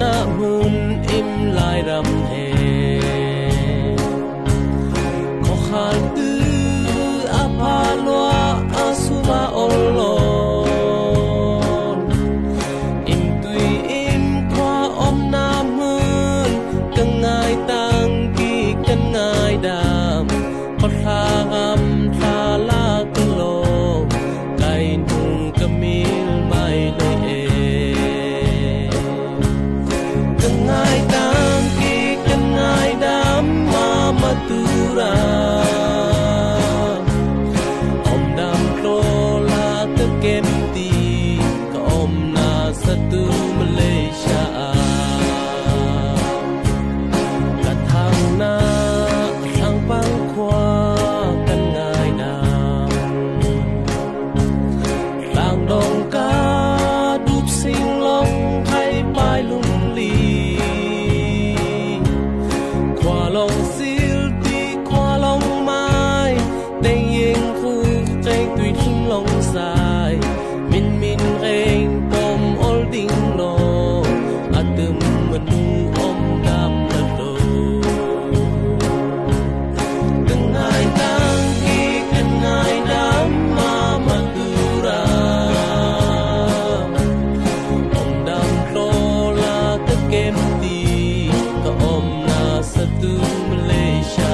na hun im lai ram he ko khal tu apa loa asuma olon im tui im kwa om nam hun kengai tang ki kengai dam ko thangam tha la klo kai nung kamil mai le kengai tang ki kengai dam ma tura om dam klo la te kem ti ka om na satu Malaysia ka thang na thang pang khwa kan ngai dam lang dong ka dup sing long khai pai lung li khwa long sil ti khwa long mai deng yeng khu chang tui thim long sai min min reng tom ol ding no atum manu om dam na do kengai tang ki kengai dam ma tura om dam klo la te kem ti ka om na satu Malaysia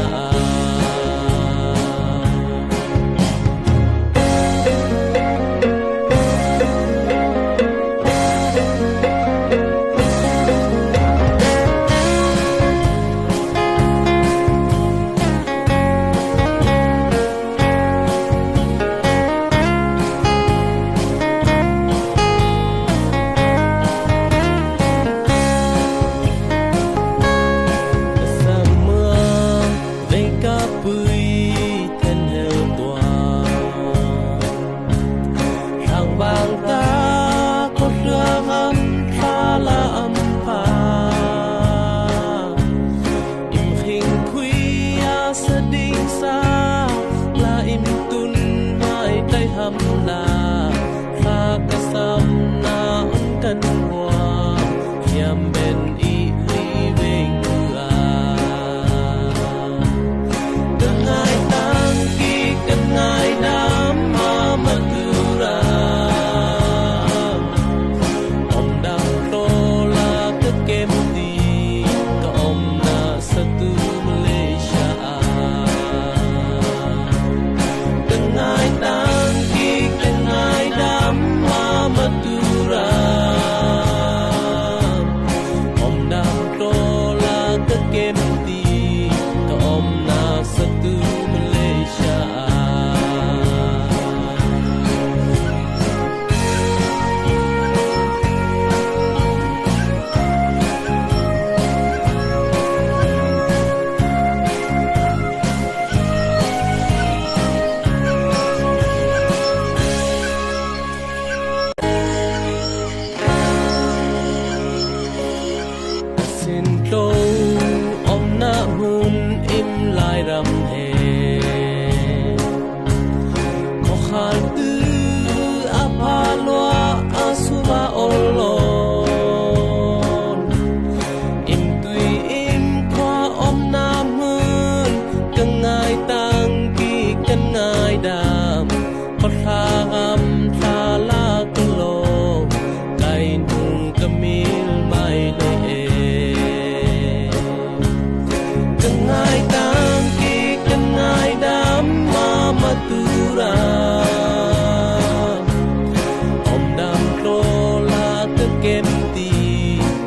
kem ti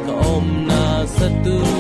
ka om na satu